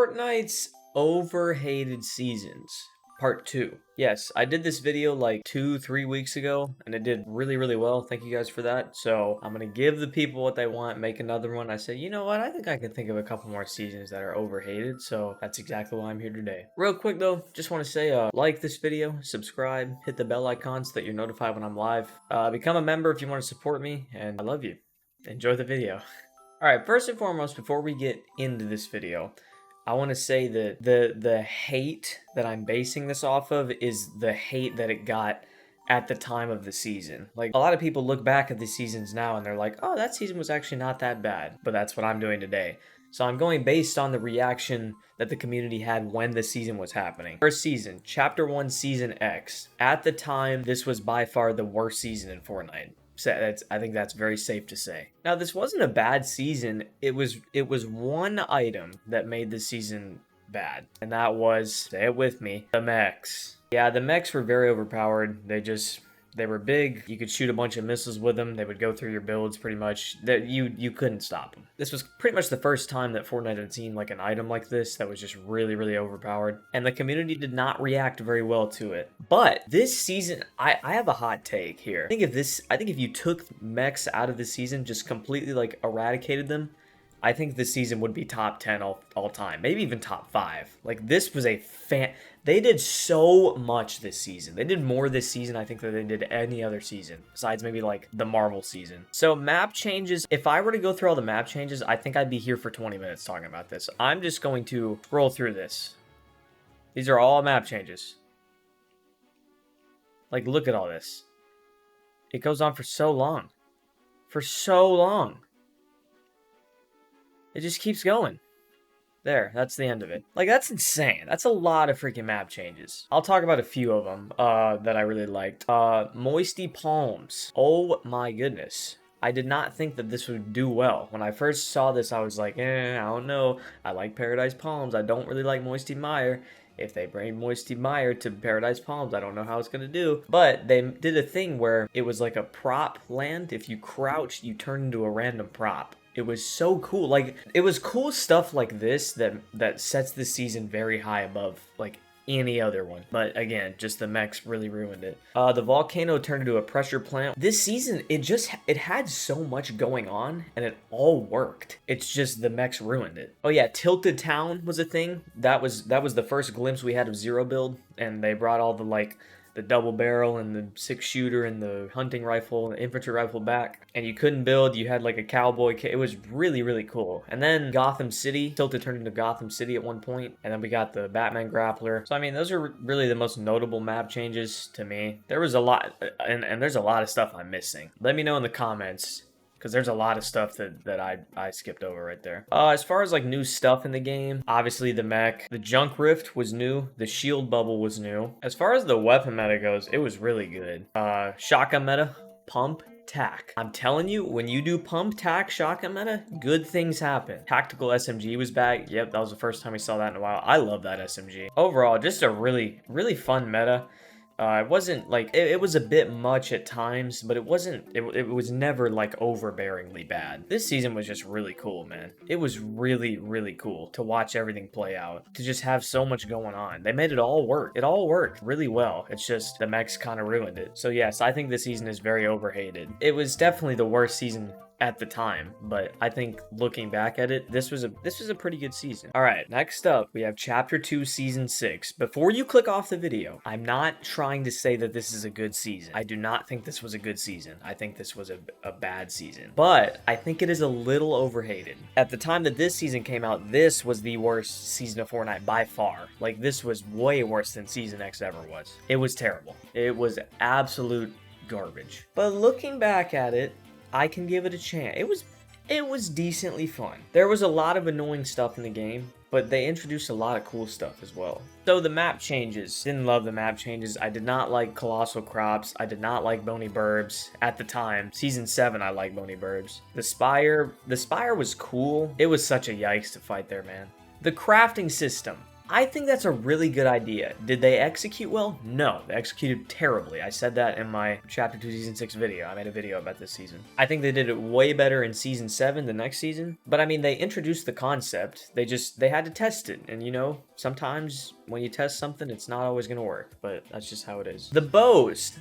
Fortnite's overhated seasons, part 2. Yes, I did this video like 2-3 weeks ago, and it did really well. Thank you guys for that. So I'm gonna give the people what they want, make another one. I said, you know what, I think I can think of a couple more seasons that are overhated, so that's exactly why I'm here today. Real quick though, just want to say, like this video, subscribe, hit the bell icon so that you're notified when I'm live. Become a member if you want to support me, and I love you. Enjoy the video. Alright, first and foremost, before we get into this video, I want to say that the hate that I'm basing this off of is the hate that it got at the time of the season. Like, a lot of people look back at the seasons now and they're like, oh, that season was actually not that bad. But that's what I'm doing today. So I'm going based on the reaction that the community had when the season was happening. First season, Chapter 1, Season X. At the time, this was by far the worst season in Fortnite. So I think that's very safe to say. Now, this wasn't a bad season. It was one item that made the season bad, and that was, say it with me, the mechs. Yeah, the mechs were very overpowered. They were big. You could shoot a bunch of missiles with them. They would go through your builds pretty much. That you couldn't stop them. This was pretty much the first time that Fortnite had seen like an item like this that was just really overpowered. And the community did not react very well to it. But this season, I have a hot take here. I think if you took mechs out of this season, just completely like eradicated them, I think this season would be top 10 all time, maybe even top 5. Like, this was they did so much this season. They did more this season, I think, than they did any other season, besides maybe like the Marvel season. So map changes, if I were to go through all the map changes, I think I'd be here for 20 minutes talking about this. I'm just going to scroll through this. These are all map changes. Like, look at all this. It goes on for so long. For so long. It just keeps going. There, that's the end of it. Like, that's insane. That's a lot of freaking map changes. I'll talk about a few of them that I really liked. Moisty Palms. Oh my goodness. I did not think that this would do well. When I first saw this, I was like, I don't know. I like Paradise Palms. I don't really like Moisty Mire. If they bring Moisty Mire to Paradise Palms, I don't know how it's going to do. But they did a thing where it was like a prop land. If you crouched, you turn into a random prop. It was so cool. Like, it was cool stuff like this that sets this season very high above, like, any other one. But again, just the mechs really ruined it. The volcano turned into a pressure plant. This season, it had so much going on, and it all worked. It's just the mechs ruined it. Oh yeah, Tilted Town was a thing. That was the first glimpse we had of Zero Build, and they brought all the, like, the double barrel and the 6-shooter and the hunting rifle and the infantry rifle back. And you couldn't build, you had like a cowboy kit. It was really cool. And then Gotham City, Tilted turned into Gotham City at one point. And then we got the Batman grappler. So I mean, those are really the most notable map changes to me. There was a lot, and there's a lot of stuff I'm missing. Let me know in the comments, because there's a lot of stuff that I skipped over right there. As far as like new stuff in the game, obviously the mech. The junk rift was new. The shield bubble was new. As far as the weapon meta goes, it was really good. Shotgun meta, pump, tac. I'm telling you, when you do pump, tac, shotgun meta, good things happen. Tactical SMG was back. Yep, that was the first time we saw that in a while. I love that SMG. Overall, just a really fun meta. It wasn't like, it was a bit much at times, but it was never like overbearingly bad. This season was just really cool, man. It was really cool to watch everything play out, to just have so much going on. They made it all work. It all worked really well. It's just the mechs kind of ruined it. So yes, I think this season is very overhated. It was definitely the worst season at the time, but I think looking back at it, this was a pretty good season. All right, next up, we have Chapter 2, Season 6. Before you click off the video, I'm not trying to say that this is a good season. I do not think this was a good season. I think this was a bad season, but I think it is a little overhated. At the time that this season came out, this was the worst season of Fortnite by far. Like, this was way worse than Season X ever was. It was terrible. It was absolute garbage. But looking back at it, I can give it a chance. It was decently fun. There was a lot of annoying stuff in the game, but they introduced a lot of cool stuff as well. So the map changes. Didn't love the map changes. I did not like Colossal Crops. I did not like Bony Burbs at the time. Season 7, I liked Bony Burbs. The Spire was cool. It was such a yikes to fight there, man. The crafting system. I think that's a really good idea. Did they execute well? No, they executed terribly. I said that in my Chapter 2 Season 6 video. I made a video about this season. I think they did it way better in Season 7, the next season. But I mean, they introduced the concept. They had to test it. And you know, sometimes when you test something, it's not always gonna work. But that's just how it is. The bows.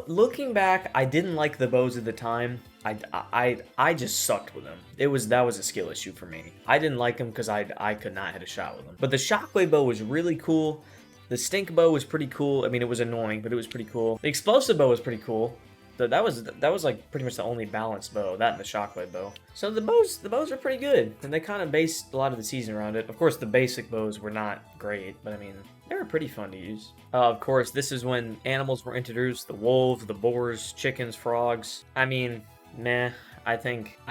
Looking back, I didn't like the bows at the time. I just sucked with them. That was a skill issue for me. I didn't like them because I could not hit a shot with them. But the shockwave bow was really cool. The stink bow was pretty cool. I mean, it was annoying, but it was pretty cool. The explosive bow was pretty cool. That was like pretty much the only balanced bow, that and the shockwave bow. So the bows are pretty good, and they kind of based a lot of the season around it. Of course, the basic bows were not great, but I mean, they were pretty fun to use. Of course, this is when animals were introduced: the wolves, the boars, chickens, frogs. I mean, meh. I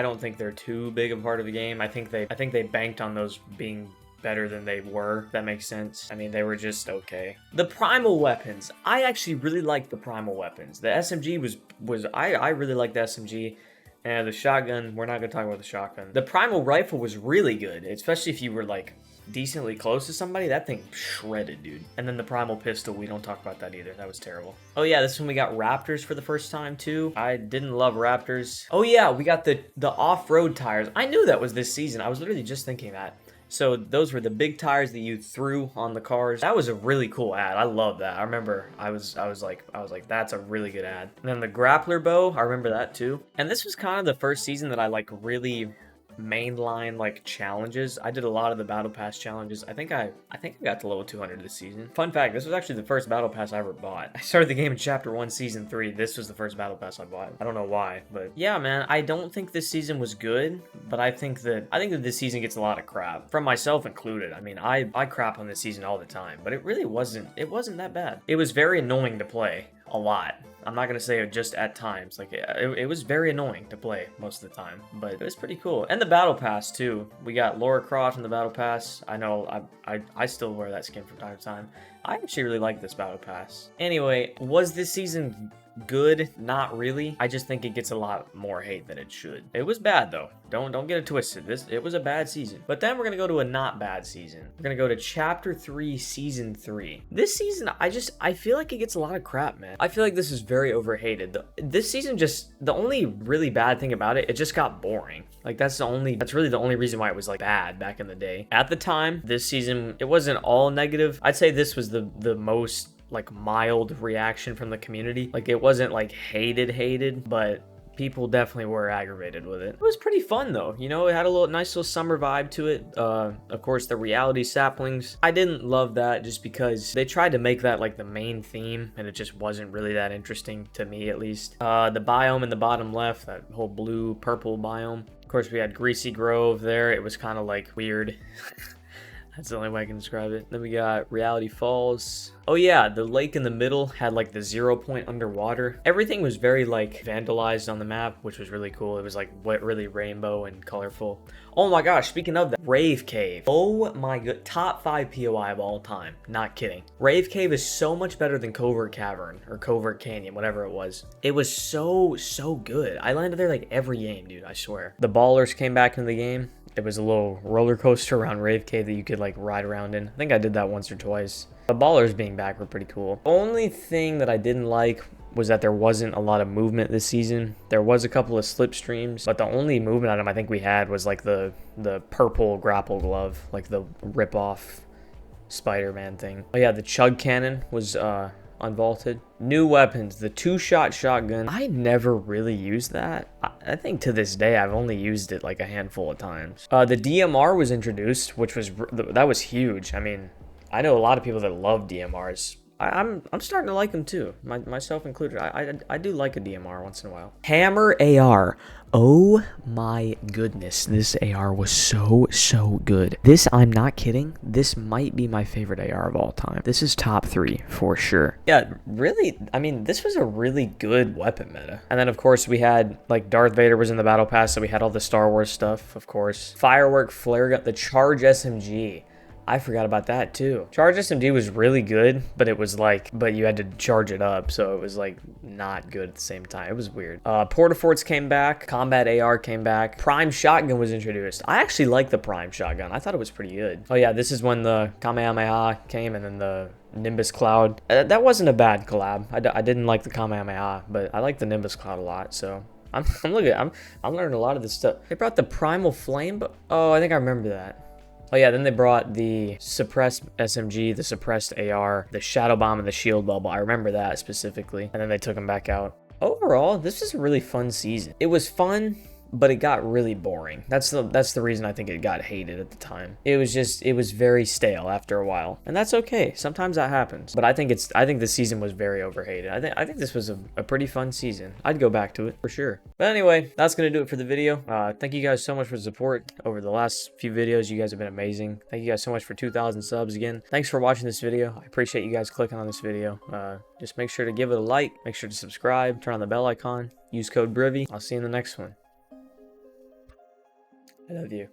don't think they're too big of a part of the game. I think they banked on those being better than they were. That makes sense. I mean, they were just okay. The primal weapons. I actually really liked the primal weapons. The SMG I really liked the SMG. And the shotgun, we're not gonna talk about the shotgun. The primal rifle was really good, especially if you were like decently close to somebody. That thing shredded, dude. And then the primal pistol, we don't talk about that either. That was terrible. Oh yeah, this is when we got raptors for the first time too. I didn't love raptors. Oh yeah, we got the off-road tires. I knew that was this season. I was literally just thinking that. So those were the big tires that you threw on the cars. That was a really cool ad. I love that. I remember I was like, that's a really good ad. And then the grappler bow, I remember that too. And this was kind of the first season that I like really mainline like challenges. I did a lot of the battle pass challenges. I think I got to level 200 this season. Fun fact, this was actually the first battle pass I ever bought. I started the game in chapter 1 season 3. This was the first battle pass I bought. I don't know why, but yeah, man, I don't think this season was good, but I think that this season gets a lot of crap, from myself included. I mean, I crap on this season all the time, but it really wasn't that bad. It was very annoying to play a lot. I'm not gonna say just at times. Like it was very annoying to play most of the time, but it was pretty cool. And the battle pass too. We got Laura Croft in the battle pass. I know I still wear that skin from time to time. I actually really like this battle pass. Anyway, was this season good? Not really. I just think it gets a lot more hate than it should. It was bad though. Don't get it twisted. It was a bad season. But then we're gonna go to a not bad season. We're gonna go to chapter 3, season 3. This season, I feel like it gets a lot of crap, man. I feel like this is very overhated. This season the only really bad thing about it just got boring. Like that's really the only reason why it was like bad back in the day. At the time, this season, it wasn't all negative. I'd say this was the most like mild reaction from the community. Like it wasn't like hated, but people definitely were aggravated with it. It was pretty fun though, you know, it had a nice little summer vibe to it. Of course, the reality saplings, I didn't love that just because they tried to make that like the main theme, and it just wasn't really that interesting to me, at least. The biome in the bottom left, that whole blue purple biome. Of course, we had Greasy Grove there. It was kind of like weird. That's the only way I can describe it. Then we got Reality Falls. Oh yeah, the lake in the middle had like the 0 point underwater. Everything was very like vandalized on the map, which was really cool. It was like really rainbow and colorful. Oh my gosh, speaking of that, Rave Cave. Oh my god, top 5 POI of all time. Not kidding. Rave Cave is so much better than Covert Cavern or Covert Canyon, whatever it was. It was so good. I landed there like every game, dude, I swear. The ballers came back into the game. It was a little roller coaster around Rave Cave that you could like ride around in. I think I did that once or twice. The ballers being back were pretty cool. Only thing that I didn't like was that there wasn't a lot of movement this season. There was a couple of slipstreams, but the only movement item I think we had was like the purple grapple glove, like the rip-off Spider-Man thing. Oh yeah, the chug cannon was unvaulted. New weapons, the 2-shot shotgun. I never really used that. I think to this day I've only used it like a handful of times. The DMR was introduced, which was huge. I mean, I know a lot of people that love DMRs. I'm starting to like them too, myself included. I do like a DMR once in a while. Hammer AR. Oh my goodness, this AR was so good. This, I'm not kidding, this might be my favorite AR of all time. This is top 3 for sure. Yeah, really, I mean, this was a really good weapon meta. And then of course we had, like, Darth Vader was in the battle pass, so we had all the Star Wars stuff, of course. Firework flare gun, the Charge SMG. I forgot about that too. Charge SMG was really good, but it was like, but you had to charge it up, so it was like not good at the same time. It was weird. Portaforts came back. Combat AR came back. Prime Shotgun was introduced. I actually like the Prime Shotgun. I thought it was pretty good. Oh yeah, this is when the Kamehameha came and then the Nimbus Cloud. That wasn't a bad collab. I didn't like the Kamehameha, but I like the Nimbus Cloud a lot, so. I'm learning a lot of this stuff. They brought the Primal Flame, but oh, I think I remember that. Oh yeah, then they brought the suppressed SMG, the suppressed AR, the Shadow Bomb, and the Shield Bubble. I remember that specifically. And then they took them back out. Overall, this was a really fun season. It was fun, but it got really boring. That's the reason I think it got hated at the time. It was very stale after a while, and that's okay. Sometimes that happens. But I think the season was very overhated. I think this was a pretty fun season. I'd go back to it for sure. But anyway, that's gonna do it for the video. Thank you guys so much for the support over the last few videos. You guys have been amazing. Thank you guys so much for 2,000 subs again. Thanks for watching this video. I appreciate you guys clicking on this video. Just make sure to give it a like. Make sure to subscribe. Turn on the bell icon. Use code BRIVY. I'll see you in the next one. I love you.